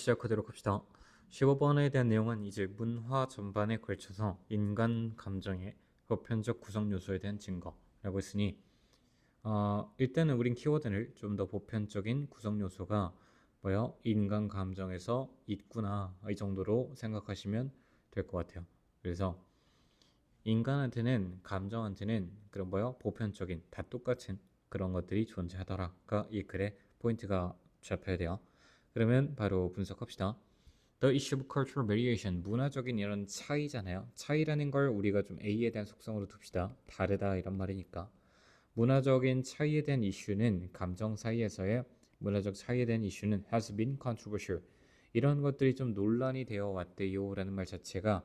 시작하도록 합시다. 15번에 대한 내용은 이제 문화 전반에 걸쳐서 인간 감정의 보편적 구성 요소에 대한 증거라고 했으니 일단은 우린 키워드를 좀 더 보편적인 구성 요소가 뭐요? 인간 감정에서 있구나 이 정도로 생각하시면 될 것 같아요. 그래서 인간한테는 감정한테는 그런 뭐요? 보편적인 다 똑같은 그런 것들이 존재하더라가 이 글의 포인트가 잡혀야 돼요. 그러면 바로 분석합시다. The issue of cultural variation, 문화적인 이런 차이잖아요. 차이라는 걸 우리가 좀 A에 대한 속성으로 둡시다. 다르다 이런 말이니까. 문화적인 차이에 대한 이슈는 감정 사이에서의 문화적 차이에 대한 이슈는 has been controversial. 이런 것들이 좀 논란이 되어 왔대요 라는 말 자체가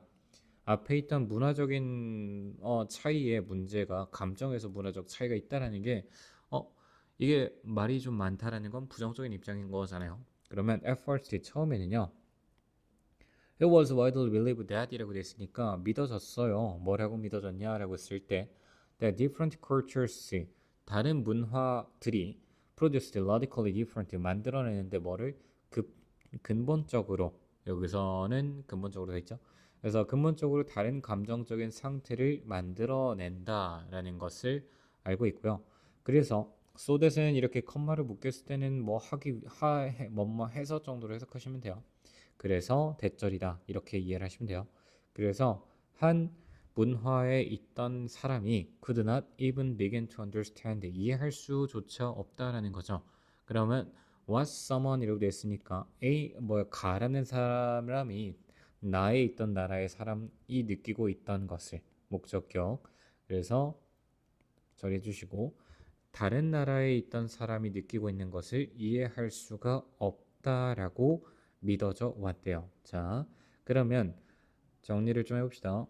앞에 있던 문화적인 차이의 문제가 감정에서 문화적 차이가 있다라는 게 이게 말이 좀 많다라는 건 부정적인 입장인 거잖아요. 그러면 at first 처음에는요. It was widely believed that 이라고 됐으니까 믿어졌어요. 뭐라고 믿어졌냐라고 했을 때 that different cultures 다른 문화들이 produced radically different 만들어내는데 뭐를 근본적으로 여기서는 근본적으로 돼 있죠. 그래서 근본적으로 다른 감정적인 상태를 만들어낸다라는 것을 알고 있고요. 그래서 so that은 이렇게 컴마를 묶였을 때는 뭐 뭐뭐 해서 정도로 해석하시면 돼요. 그래서 대절이다 이렇게 이해를 하시면 돼요. 그래서 한 문화에 있던 사람이 could not even begin to understand 이해할 수조차 없다라는 거죠. 그러면 was someone이라고 됐으니까 가라는 사람이 나에 있던 나라의 사람이 느끼고 있던 것을 목적격 그래서 처리해 주시고 다른 나라에 있던 사람이 느끼고 있는 것을 이해할 수가 없다라고 믿어져 왔대요. 자, 그러면 정리를 좀 해봅시다.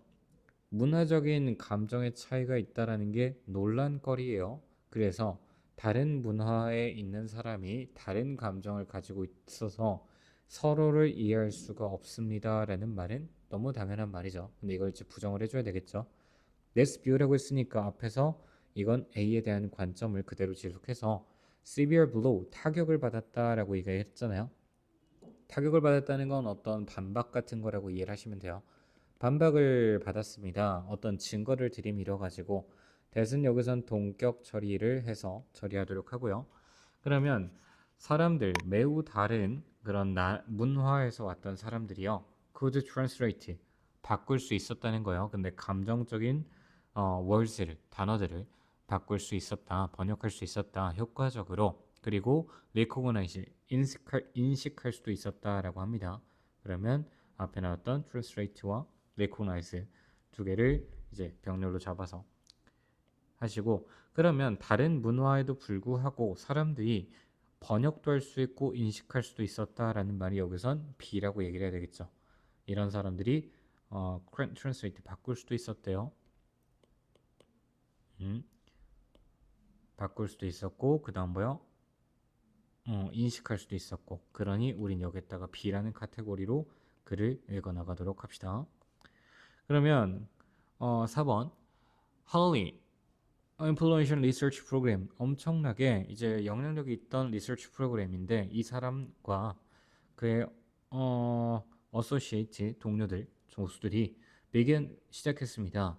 문화적인 감정의 차이가 있다라는 게 논란거리예요. 그래서 다른 문화에 있는 사람이 다른 감정을 가지고 있어서 서로를 이해할 수가 없습니다라는 말은 너무 당연한 말이죠. 근데 이걸 이제 부정을 해줘야 되겠죠. Let's view라고 했으니까 앞에서 이건 A에 대한 관점을 그대로 지속해서 severe blow, 타격을 받았다라고 얘기했잖아요. 타격을 받았다는 건 어떤 반박 같은 거라고 이해를 하시면 돼요. 반박을 받았습니다. 어떤 증거를 들이밀어 가지고 대신 여기선 동격 처리를 해서 처리하도록 하고요. 그러면 사람들 매우 다른 그런 문화에서 왔던 사람들이요. could translate 바꿀 수 있었다는 거예요. 근데 감정적인 words를 단어들을 바꿀 수 있었다, 번역할 수 있었다, 효과적으로 그리고 recognize 인식할 수도 있었다라고 합니다. 그러면 앞에 나왔던 translate와 recognize 두 개를 이제 병렬로 잡아서 하시고 그러면 다른 문화에도 불구하고 사람들이 번역도 할 수 있고 인식할 수도 있었다라는 말이 여기선 B라고 얘기를 해야 되겠죠. 이런 사람들이 translate 바꿀 수도 있었대요. 바꿀 수도 있었고 그 다음 뭐요? 인식할 수도 있었고 그러니 우린 여기다가 B라는 카테고리로 글을 읽어나가도록 합시다. 그러면 4번 Holly Influential Research Program 엄청나게 이제 영향력이 있던 리서치 프로그램인데 이 사람과 그의 어소시에이트 동료들 조수들이 begin 시작했습니다.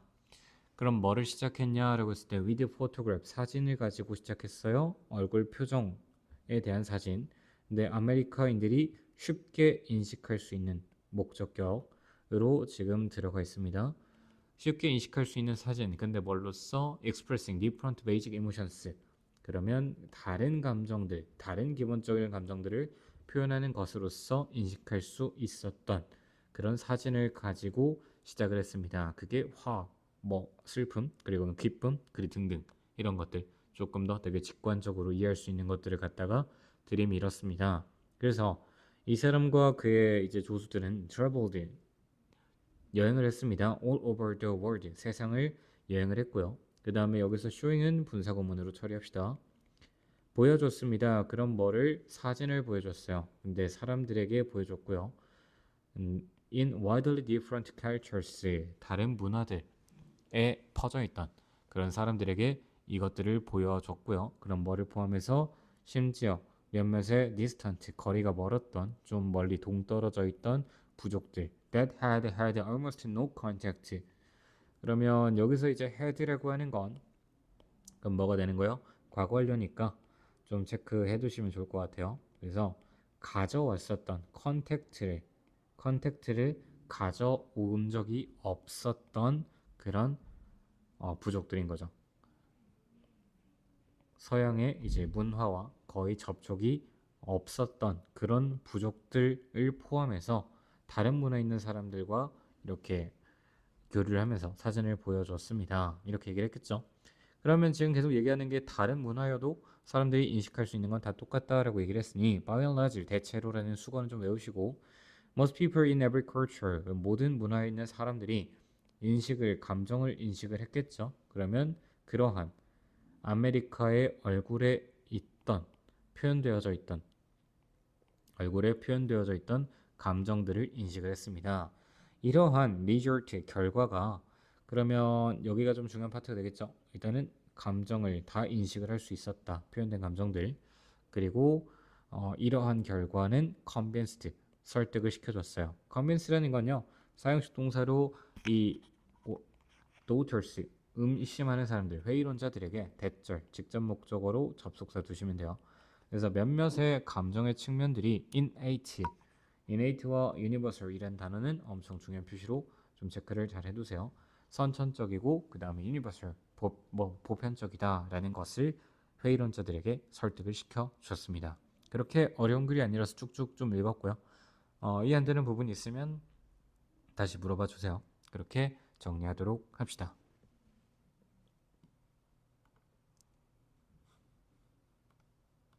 그럼 뭐를 시작했냐라고 했을 때 with photograph 사진을 가지고 시작했어요. 얼굴 표정에 대한 사진. 근데 아메리카인들이 쉽게 인식할 수 있는 목적격으로 지금 들어가 있습니다. 쉽게 인식할 수 있는 사진. 근데 뭘로써 expressing different basic emotions. 그러면 다른 감정들, 다른 기본적인 감정들을 표현하는 것으로서 인식할 수 있었던 그런 사진을 가지고 시작을 했습니다. 그게 슬픔, 그리고 기쁨, 그리고 등등 이런 것들 조금 더 되게 직관적으로 이해할 수 있는 것들을 갖다가 들이밀었습니다. 그래서 이 사람과 그의 이제 조수들은 traveled 여행을 했습니다. all over the world 세상을 여행을 했고요. 그 다음에 여기서 showing은 분사구문으로 처리합시다. 보여줬습니다. 그럼 뭐를 사진을 보여줬어요. 근데 사람들에게 보여줬고요. in widely different cultures 다른 문화들에 퍼져 있던 그런 사람들에게 이것들을 보여줬고요. 그럼 뭐를 포함해서 심지어 몇몇의 distant 거리가 멀었던 좀 멀리 동떨어져 있던 부족들 that had almost no contact. 그러면 여기서 이제 had라고 하는 건 그럼 뭐가 되는 거예요? 과거 완료니까 좀 체크해 두시면 좋을 것 같아요. 그래서 가져왔었던 컨택트를 가져온 적이 없었던 그런 부족들인 거죠. 서양의 이제 문화와 거의 접촉이 없었던 그런 부족들을 포함해서 다른 문화에 있는 사람들과 이렇게 교류를 하면서 사진을 보여줬습니다. 이렇게 얘기를 했겠죠. 그러면 지금 계속 얘기하는 게 다른 문화여도 사람들이 인식할 수 있는 건 다 똑같다라고 얘기를 했으니 by and large 대체로라는 수거는 좀 외우시고 most people in every culture 모든 문화에 있는 사람들이 감정을 인식을 했겠죠. 그러면 그러한 아메리카의 얼굴에 표현되어져 있던 감정들을 인식을 했습니다. 이러한 result 결과가 그러면 여기가 좀 중요한 파트가 되겠죠. 일단은 감정을 다 인식을 할 수 있었다. 표현된 감정들. 그리고 이러한 결과는 convinced 설득을 시켜줬어요. convince라는 건요. 사용식 동사로 이 daughters 의심하는 사람들, 회의론자들에게 대절, 직접 목적어로 접속사 두시면 돼요. 그래서 몇몇의 감정의 측면들이 innate와 universal이라는 단어는 엄청 중요한 표시로 좀 체크를 잘 해두세요. 선천적이고 그 다음에 universal, 보편적이다라는 것을 회의론자들에게 설득을 시켜 주셨습니다. 그렇게 어려운 글이 아니라서 쭉쭉 좀 읽었고요. 이해 안 되는 부분이 있으면 다시 물어봐 주세요. 그렇게 정리하도록 합시다.